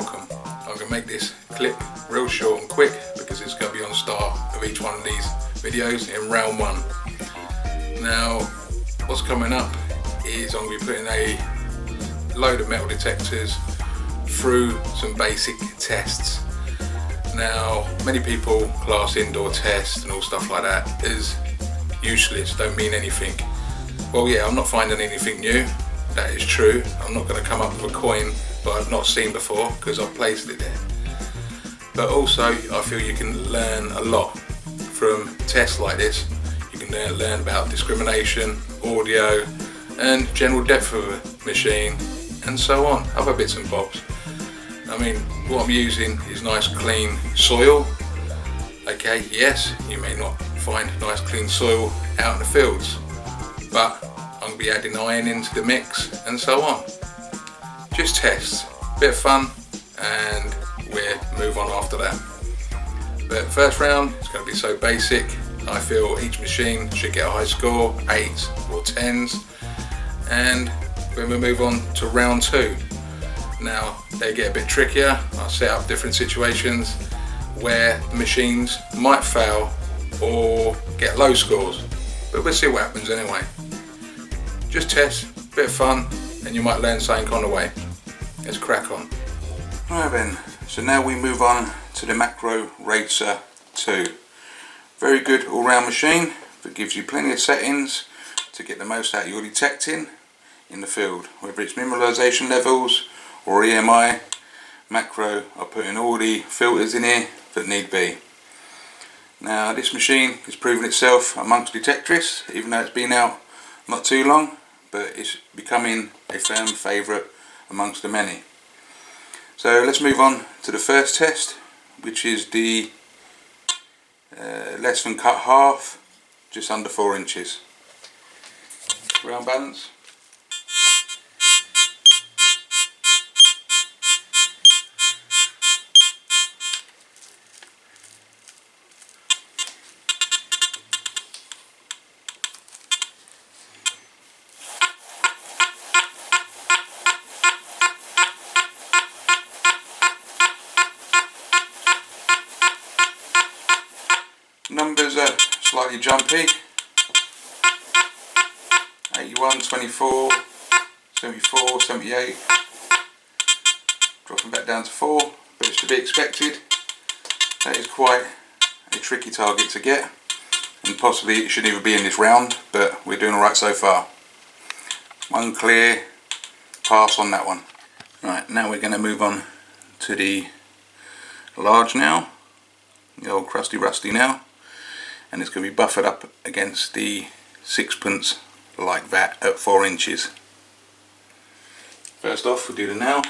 welcome. I'm going to make this clip real short and quick because it's going to be on the start of each one of these videos in round one. Now what's coming up is I'm going to be putting a load of metal detectors through some basic tests. Now many people class indoor tests and all stuff like that as useless, don't mean anything. Well, yeah, I'm not finding anything new, that is true. I'm not going to come up with a coin that I've not seen before because I've placed it there. But also I feel you can learn a lot from tests like this. You can learn about discrimination, audio and general depth of a machine and so on, other bits and bobs. I mean, what I'm using is nice clean soil. Okay, yes, you may not find nice clean soil out in the fields, but I'm going to be adding iron into the mix and so on. Just tests, bit of fun, and we'll move on after that. But first round, it's going to be so basic. I feel each machine should get a high score, 8s or 10s, and then we move on to round two. Now they get a bit trickier. I'll set up different situations where the machines might fail or get low scores, but we'll see what happens anyway. Just test, bit of fun, and you might learn something on the way. Let's crack on. Right then, so now we move on to the Makro Racer 2. Very good all-round machine that gives you plenty of settings to get the most out of your detecting in the field, whether it's mineralization levels or EMI. Makro are putting all the filters in here that need be. Now this machine is proving itself amongst detectorists, even though it's been out not too long, but it's becoming a firm favourite amongst the many. So let's move on to the first test, which is the less than cut half, just under 4 inches. Ground balance. Numbers are slightly jumpy. 81, 24, 74, 78. Dropping back down to 4, but it's to be expected. That is quite a tricky target to get, and possibly it shouldn't even be in this round, but we're doing alright so far. One clear pass on that one. Right, now we're going to move on to the large now, the old crusty rusty now, and it's going to be buffered up against the sixpence like that at 4 inches. First off, we'll do the nail.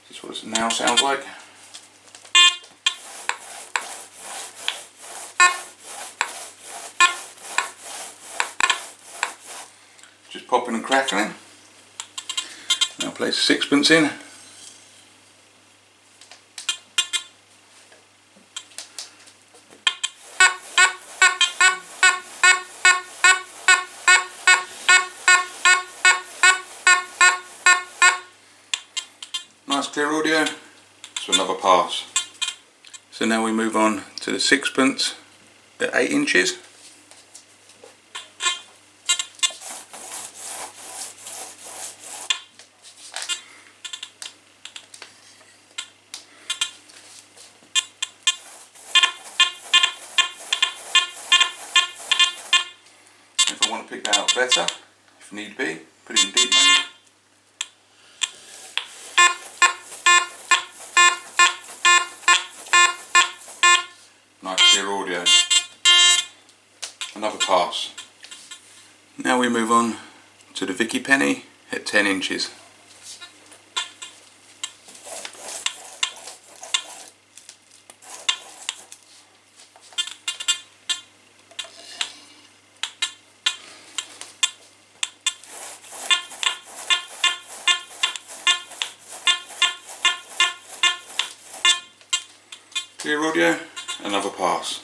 This is what a nail sounds like. Just popping and crackling. Now place the sixpence in. Nice clear audio, so another pass. So now we move on to the sixpence at 8 inches. If I want to pick that out better, if need be, put it in deep mode. Nice clear audio. Another pass. Now we move on to the Vicky penny at 10 inches. Clear audio, another pass.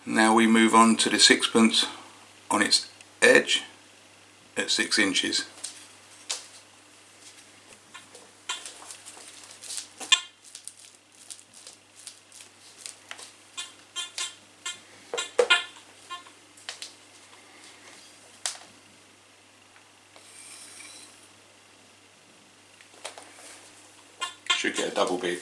Now we move on to the sixpence on its edge at 6 inches. Should get a double beep.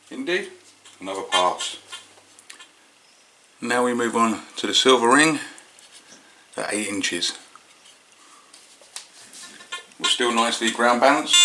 Indeed, another pass. Now we move on to the silver ring at 8 inches. We're still nicely ground balanced.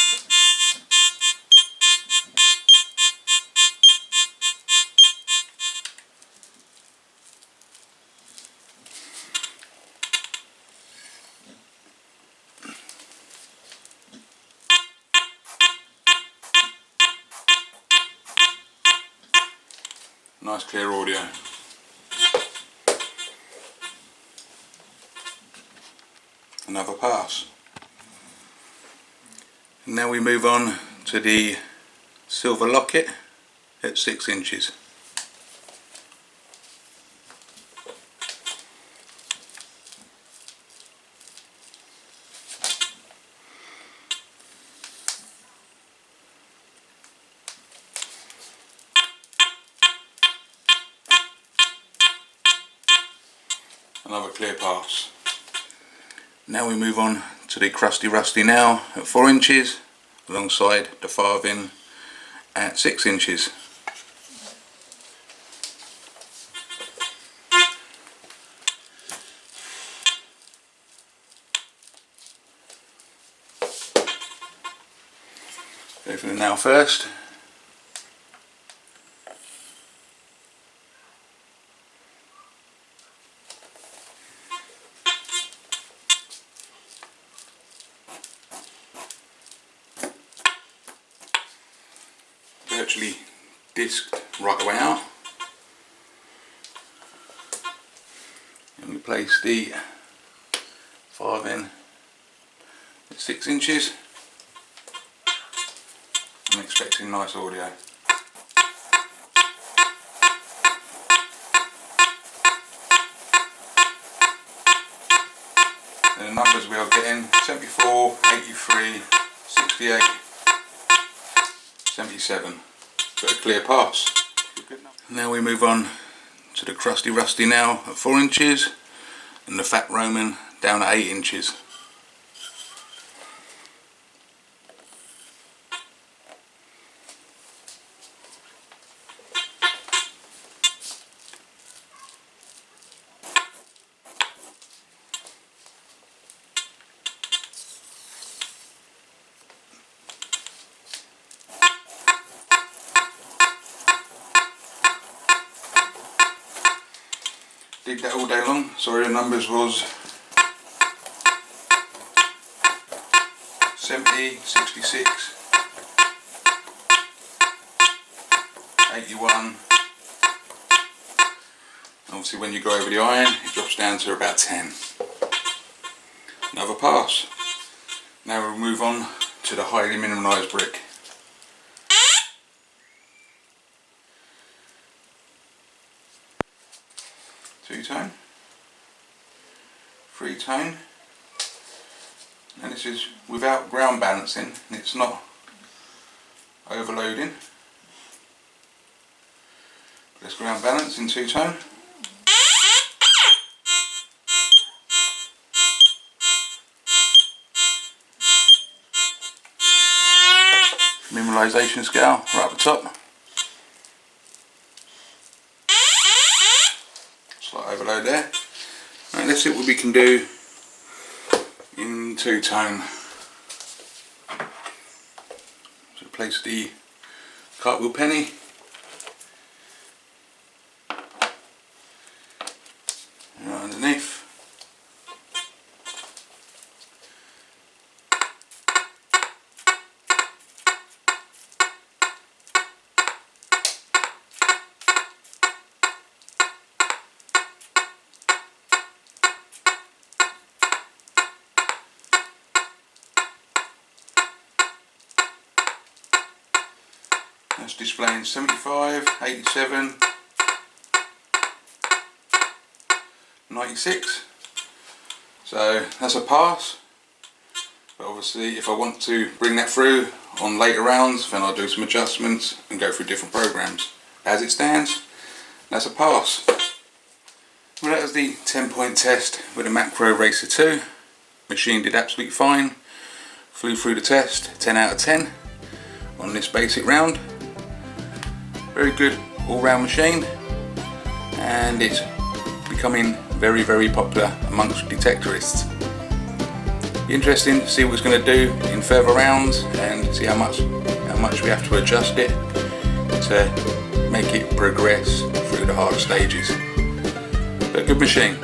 Nice clear audio. Another pass. Now we move on to the silver locket at 6 inches. Another clear pass. Now we move on to the crusty rusty now at 4 inches alongside the farthing at 6 inches. Go for the nail first. Virtually disced right the way out, and we place the farthing at 6 inches. I'm expecting nice audio. And the numbers we are getting: 74, 83, 68, 77. Got a clear pass. Now we move on to the crusty rusty now at 4 inches and the fat Roman down at 8 inches. Did that all day long. Sorry, the numbers was 70, 66, 81. Obviously when you go over the iron it drops down to about 10. Another pass. Now we'll move on to the highly minimalised brick. Two-tone, three-tone, and this is without ground balancing, and it's not overloading. Let's ground balance in two-tone. Mineralisation scale right at the top. Slight overload there. Right, let's see what we can do in two-tone. So place the cartwheel penny. Right underneath. That's displaying 75, 87, 96. So that's a pass. But obviously if I want to bring that through on later rounds, then I'll do some adjustments and go through different programs. As it stands, that's a pass. Well, that was the 10-point test with the Makro Racer 2. Machine did absolutely fine. Flew through the test, 10 out of 10 on this basic round. Very good all-round machine, and it's becoming very, very popular amongst detectorists. Interesting to see what it's going to do in further rounds and see how much we have to adjust it to make it progress through the harder stages. But a good machine.